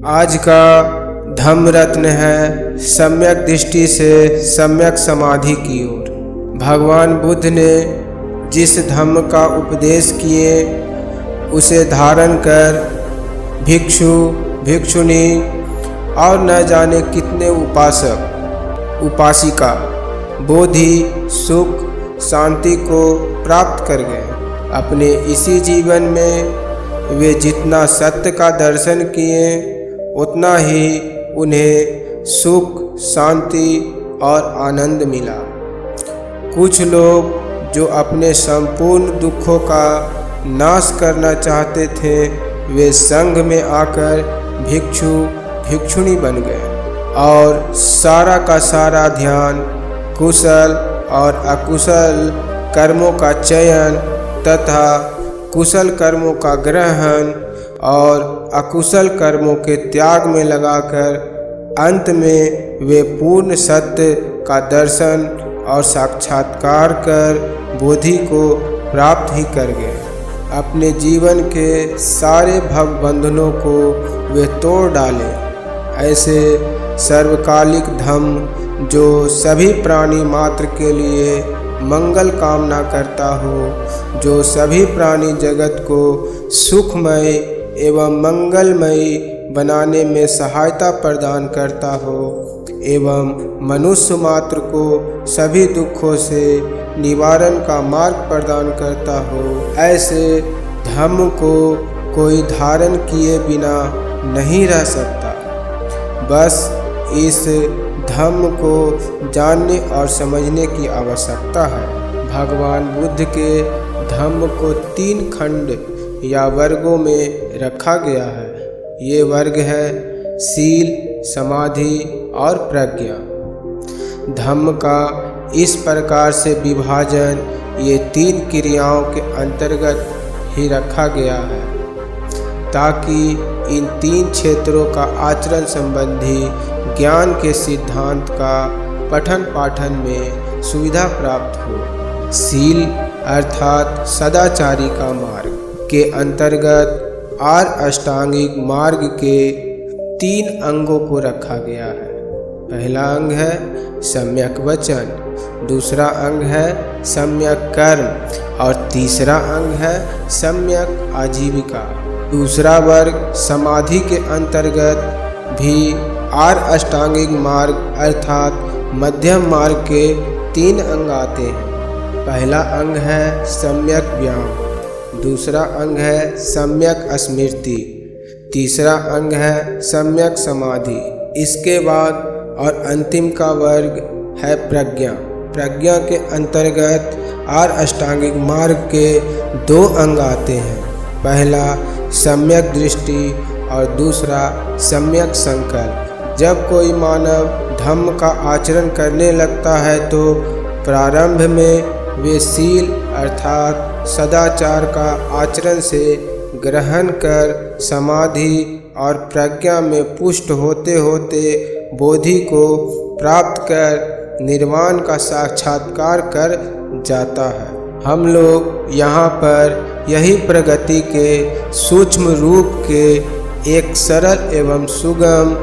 आज का धम्म रत्न है सम्यक दृष्टि से सम्यक समाधि की ओर। भगवान बुद्ध ने जिस धम्म का उपदेश किए उसे धारण कर भिक्षु भिक्षुणी और न जाने कितने उपासक उपासिका बोधि सुख शांति को प्राप्त कर गए। अपने इसी जीवन में वे जितना सत्य का दर्शन किए उतना ही उन्हें सुख शांति और आनंद मिला। कुछ लोग जो अपने संपूर्ण दुखों का नाश करना चाहते थे वे संघ में आकर भिक्षु भिक्षुणी बन गए और सारा का सारा ध्यान कुशल और अकुशल कर्मों का चयन तथा कुशल कर्मों का ग्रहण और अकुशल कर्मों के त्याग में लगाकर अंत में वे पूर्ण सत्य का दर्शन और साक्षात्कार कर बोधि को प्राप्त ही कर गए। अपने जीवन के सारे भव बंधनों को वे तोड़ डाले। ऐसे सर्वकालिक धम्म जो सभी प्राणी मात्र के लिए मंगल कामना करता हो, जो सभी प्राणी जगत को सुखमय एवं मंगलमयी बनाने में सहायता प्रदान करता हो एवं मनुष्य मात्र को सभी दुखों से निवारण का मार्ग प्रदान करता हो, ऐसे धम्म को कोई धारण किए बिना नहीं रह सकता। बस इस धम्म को जानने और समझने की आवश्यकता है। भगवान बुद्ध के धम्म को 3 खंड या वर्गों में रखा गया है। ये वर्ग है सील, समाधि और प्रज्ञा। धम्म का इस प्रकार से विभाजन ये 3 क्रियाओं के अंतर्गत ही रखा गया है ताकि इन 3 क्षेत्रों का आचरण संबंधी ज्ञान के सिद्धांत का पठन पाठन में सुविधा प्राप्त हो। सील अर्थात सदाचारी का मार्ग के अंतर्गत 8 अष्टांगिक मार्ग के 3 अंगों को रखा गया है। पहला अंग है सम्यक वचन, दूसरा अंग है सम्यक कर्म और तीसरा अंग है सम्यक आजीविका। दूसरा वर्ग समाधि के अंतर्गत भी 8 अष्टांगिक मार्ग अर्थात मध्यम मार्ग के 3 अंग आते हैं। पहला अंग है सम्यक व्यायाम, दूसरा अंग है सम्यक स्मृति, तीसरा अंग है सम्यक समाधि। इसके बाद और अंतिम का वर्ग है प्रज्ञा। प्रज्ञा के अंतर्गत 8 अष्टांगिक मार्ग के 2 अंग आते हैं। पहला सम्यक दृष्टि और दूसरा सम्यक संकल्प। जब कोई मानव धम्म का आचरण करने लगता है तो प्रारंभ में वे सील अर्थात सदाचार का आचरण से ग्रहण कर समाधि और प्रज्ञा में पुष्ट होते होते बोधि को प्राप्त कर निर्वाण का साक्षात्कार कर जाता है। हम लोग यहाँ पर यही प्रगति के सूक्ष्म रूप के एक सरल एवं सुगम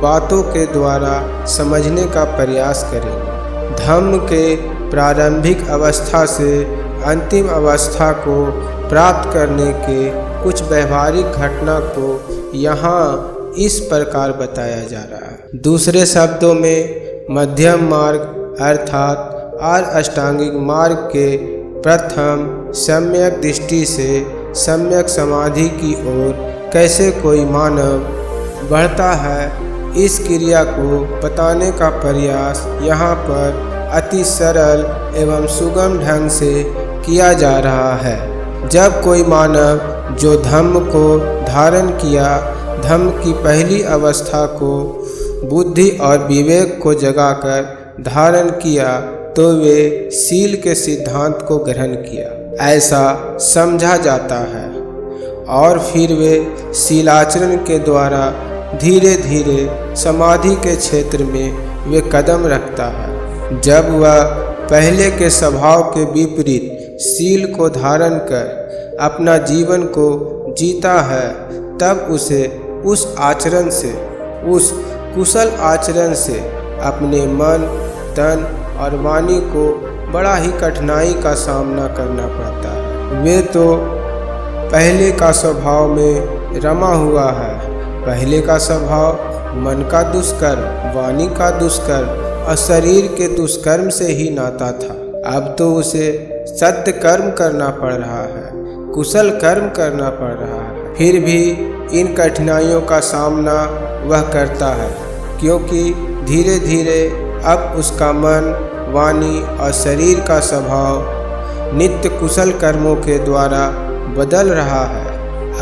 बातों के द्वारा समझने का प्रयास करेंगे। धम्म के प्रारंभिक अवस्था से अंतिम अवस्था को प्राप्त करने के कुछ व्यवहारिक घटना को यहाँ इस प्रकार बताया जा रहा है। दूसरे शब्दों में मध्यम मार्ग अर्थात 8 अष्टांगिक मार्ग के प्रथम सम्यक दृष्टि से सम्यक समाधि की ओर कैसे कोई मानव बढ़ता है, इस क्रिया को बताने का प्रयास यहाँ पर अति सरल एवं सुगम ढंग से किया जा रहा है। जब कोई मानव जो धम्म को धारण किया, धम्म की पहली अवस्था को बुद्धि और विवेक को जगाकर धारण किया तो वे सील के सिद्धांत को ग्रहण किया ऐसा समझा जाता है और फिर वे सीलाचरण के द्वारा धीरे धीरे समाधि के क्षेत्र में वे कदम रखता है। जब वह पहले के स्वभाव के विपरीत सील को धारण कर अपना जीवन को जीता है तब उसे उस आचरण से, उस कुशल आचरण से अपने मन, तन और वाणी को बड़ा ही कठिनाई का सामना करना पड़ता है। वे तो पहले का स्वभाव में रमा हुआ है। पहले का स्वभाव मन का दुष्कर्म, वाणी का दुष्कर्म और शरीर के दुष्कर्म से ही नाता था। अब तो उसे सत्य कर्म करना पड़ रहा है, कुशल कर्म करना पड़ रहा है। फिर भी इन कठिनाइयों का सामना वह करता है, क्योंकि धीरे धीरे अब उसका मन, वाणी और शरीर का स्वभाव नित्य कुशल कर्मों के द्वारा बदल रहा है।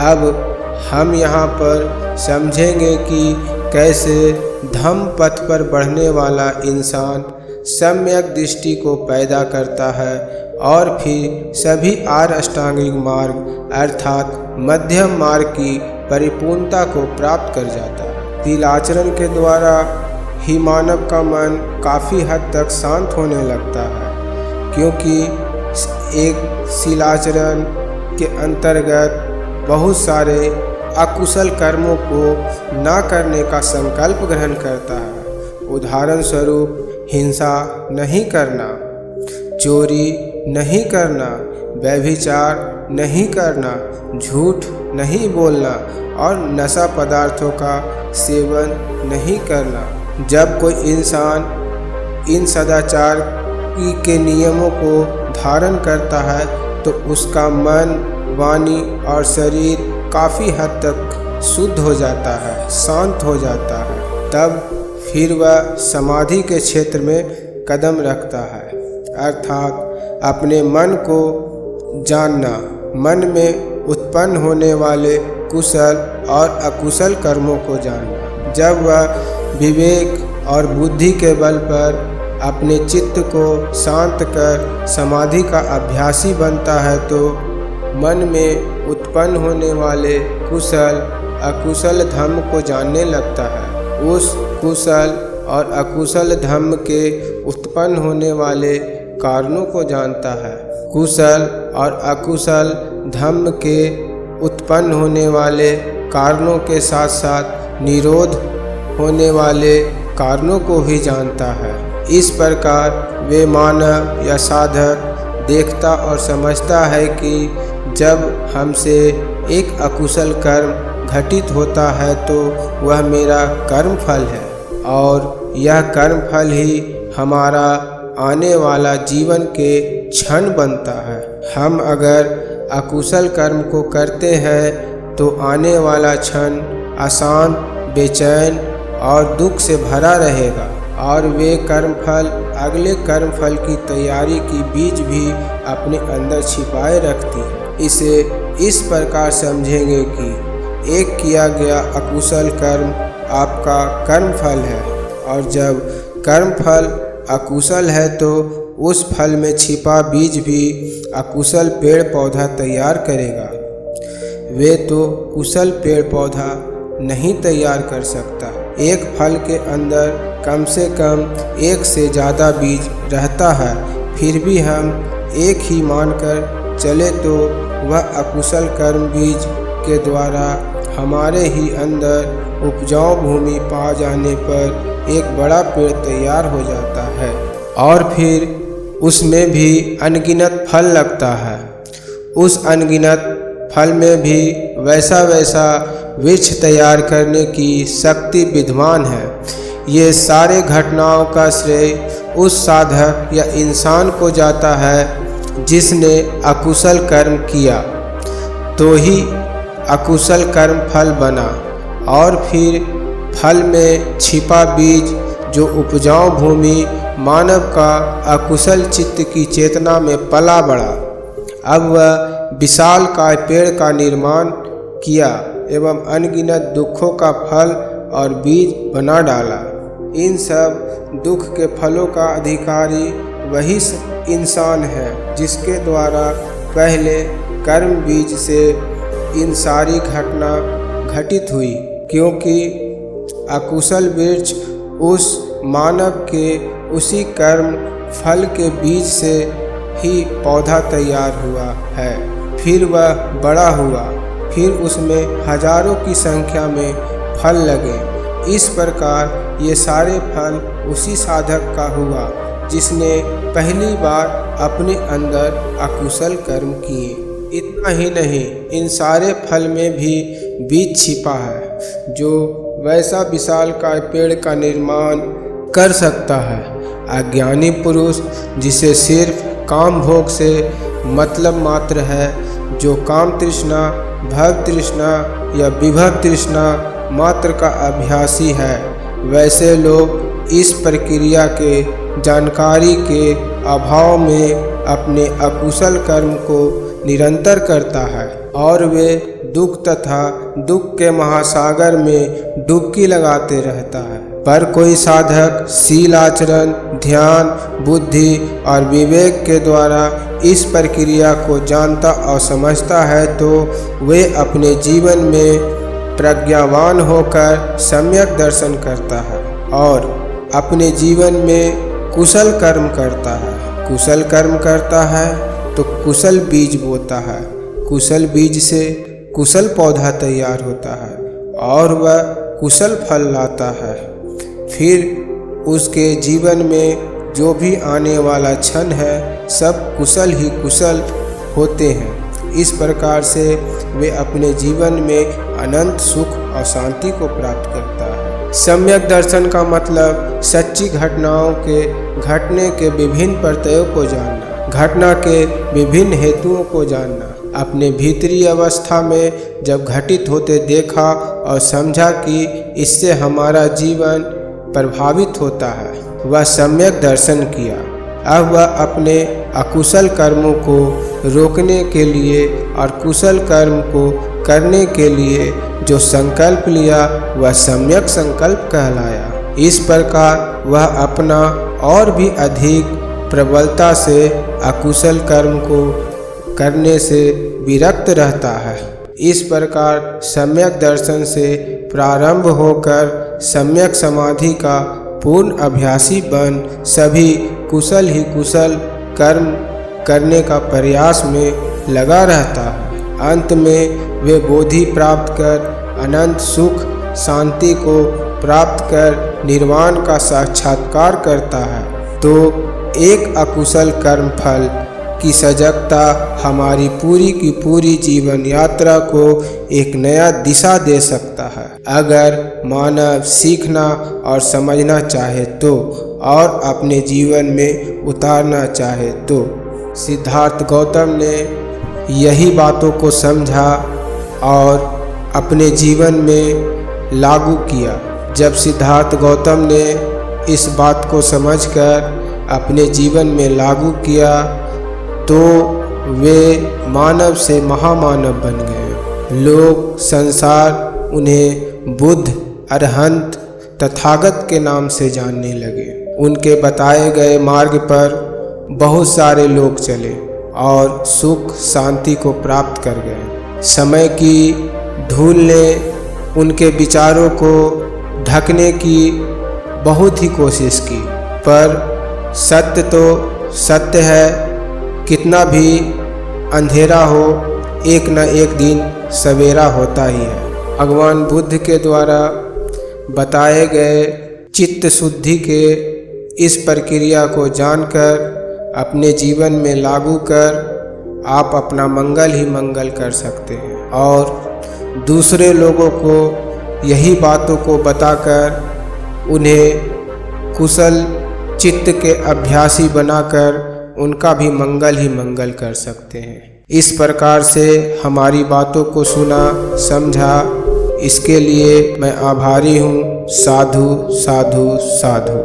अब हम यहाँ पर समझेंगे कि कैसे धम्म पथ पर बढ़ने वाला इंसान सम्यक दृष्टि को पैदा करता है और फिर सभी आर्य अष्टांगिक मार्ग अर्थात मध्यम मार्ग की परिपूर्णता को प्राप्त कर जाता है। तिलाचरण के द्वारा ही मानव का मन काफ़ी हद तक शांत होने लगता है, क्योंकि एक शीलाचरण के अंतर्गत बहुत सारे अकुशल कर्मों को ना करने का संकल्प ग्रहण करता है। उदाहरण स्वरूप हिंसा नहीं करना, चोरी नहीं करना, व्यभिचार नहीं करना, झूठ नहीं बोलना और नशा पदार्थों का सेवन नहीं करना। जब कोई इंसान इन सदाचार के नियमों को धारण करता है तो उसका मन, वाणी और शरीर काफ़ी हद तक शुद्ध हो जाता है, शांत हो जाता है। तब फिर वह समाधि के क्षेत्र में कदम रखता है, अर्थात अपने मन को जानना, मन में उत्पन्न होने वाले कुशल और अकुशल कर्मों को जानना। जब वह विवेक और बुद्धि के बल पर अपने चित्त को शांत कर समाधि का अभ्यासी बनता है तो मन में उत्पन्न होने वाले कुशल अकुशल धम्म को जानने लगता है। उस कुशल और अकुशल धम्म के उत्पन्न होने वाले कारणों को जानता है। कुशल और अकुशल धम्म के उत्पन्न होने वाले कारणों के साथ साथ निरोध होने वाले कारणों को भी जानता है। इस प्रकार वे मानव या साधक देखता और समझता है कि जब हमसे एक अकुशल कर्म घटित होता है तो वह मेरा कर्म फल है और यह कर्म फल ही हमारा आने वाला जीवन के क्षण बनता है। हम अगर अकुशल कर्म को करते हैं तो आने वाला क्षण अशांत, बेचैन और दुख से भरा रहेगा और वे कर्मफल अगले कर्मफल की तैयारी की बीज भी अपने अंदर छिपाए रखती है। इसे इस प्रकार समझेंगे कि एक किया गया अकुशल कर्म आपका कर्मफल है और जब कर्मफल अकुशल है तो उस फल में छिपा बीज भी अकुशल पेड़ पौधा तैयार करेगा। वे तो कुशल पेड़ पौधा नहीं तैयार कर सकता। एक फल के अंदर कम से कम एक से ज़्यादा बीज रहता है, फिर भी हम एक ही मानकर चले तो वह अकुशल कर्म बीज के द्वारा हमारे ही अंदर उपजाऊ भूमि पा जाने पर एक बड़ा पेड़ तैयार हो जाता है और फिर उसमें भी अनगिनत फल लगता है। उस अनगिनत फल में भी वैसा वैसा वृक्ष तैयार करने की शक्ति विद्यमान है। ये सारे घटनाओं का श्रेय उस साधक या इंसान को जाता है जिसने अकुशल कर्म किया, तो ही अकुशल कर्म फल बना और फिर फल में छिपा बीज जो उपजाऊ भूमि मानव का अकुशल चित्त की चेतना में पला बढ़ा। अब वह विशाल काय पेड़ का निर्माण किया एवं अनगिनत दुखों का फल और बीज बना डाला। इन सब दुख के फलों का अधिकारी वही इंसान है जिसके द्वारा पहले कर्म बीज से इन सारी घटना घटित हुई, क्योंकि अकुशल वृक्ष उस मानव के उसी कर्म फल के बीज से ही पौधा तैयार हुआ है। फिर वह बड़ा हुआ, फिर उसमें हजारों की संख्या में फल लगे। इस प्रकार ये सारे फल उसी साधक का हुआ जिसने पहली बार अपने अंदर अकुशल कर्म किए। इतना ही नहीं, इन सारे फल में भी बीज छिपा है जो वैसा विशालकाय पेड़ का निर्माण कर सकता है। अज्ञानी पुरुष जिसे सिर्फ काम भोग से मतलब मात्र है, जो काम तृष्णा, भव तृष्णा या विभव तृष्णा मात्र का अभ्यासी है, वैसे लोग इस प्रक्रिया के जानकारी के अभाव में अपने अकुशल कर्म को निरंतर करता है और वे दुख तथा दुख के महासागर में डुबकी लगाते रहता है। पर कोई साधक शील आचरण, ध्यान, बुद्धि और विवेक के द्वारा इस प्रक्रिया को जानता और समझता है तो वे अपने जीवन में प्रज्ञावान होकर सम्यक दर्शन करता है और अपने जीवन में कुशल कर्म करता है। कुशल कर्म करता है तो कुशल बीज बोता है। कुशल बीज से कुशल पौधा तैयार होता है और वह कुशल फल लाता है। फिर उसके जीवन में जो भी आने वाला क्षण है सब कुशल ही कुशल होते हैं। इस प्रकार से वे अपने जीवन में अनंत सुख और शांति को प्राप्त करता है। सम्यक दर्शन का मतलब सच्ची घटनाओं के घटने के विभिन्न प्रत्ययों को जानना, घटना के विभिन्न हेतुओं को जानना, अपने भीतरी अवस्था में जब घटित होते देखा और समझा कि इससे हमारा जीवन प्रभावित होता है, वह सम्यक दर्शन किया। अब वह अपने अकुशल कर्मों को रोकने के लिए और कुशल कर्म को करने के लिए जो संकल्प लिया वह सम्यक संकल्प कहलाया। इस प्रकार वह अपना और भी अधिक प्रबलता से अकुशल कर्म को करने से विरक्त रहता है। इस प्रकार सम्यक दर्शन से प्रारंभ होकर सम्यक समाधि का पूर्ण अभ्यासी बन सभी कुशल ही कुशल कर्म करने का प्रयास में लगा रहता है। अंत में वे बोधि प्राप्त कर अनंत सुख शांति को प्राप्त कर निर्वाण का साक्षात्कार करता है। तो एक अकुशल कर्म फल की सजगता हमारी पूरी की पूरी जीवन यात्रा को एक नया दिशा दे सकता है, अगर मानव सीखना और समझना चाहे तो और अपने जीवन में उतारना चाहे तो। सिद्धार्थ गौतम ने यही बातों को समझा और अपने जीवन में लागू किया। जब सिद्धार्थ गौतम ने इस बात को समझकर अपने जीवन में लागू किया तो वे मानव से महामानव बन गए। लोग संसार उन्हें बुद्ध, अरहंत, तथागत के नाम से जानने लगे। उनके बताए गए मार्ग पर बहुत सारे लोग चले और सुख शांति को प्राप्त कर गए। समय की धूल ने उनके विचारों को ढकने की बहुत ही कोशिश की, पर सत्य तो सत्य है। कितना भी अंधेरा हो एक न एक दिन सवेरा होता ही है। भगवान बुद्ध के द्वारा बताए गए चित्त शुद्धि के इस प्रक्रिया को जानकर अपने जीवन में लागू कर आप अपना मंगल ही मंगल कर सकते हैं और दूसरे लोगों को यही बातों को बताकर उन्हें कुशल चित्त के अभ्यासी बनाकर उनका भी मंगल ही मंगल कर सकते हैं। इस प्रकार से हमारी बातों को सुना, समझा, इसके लिए मैं आभारी हूँ। साधु साधु साधु।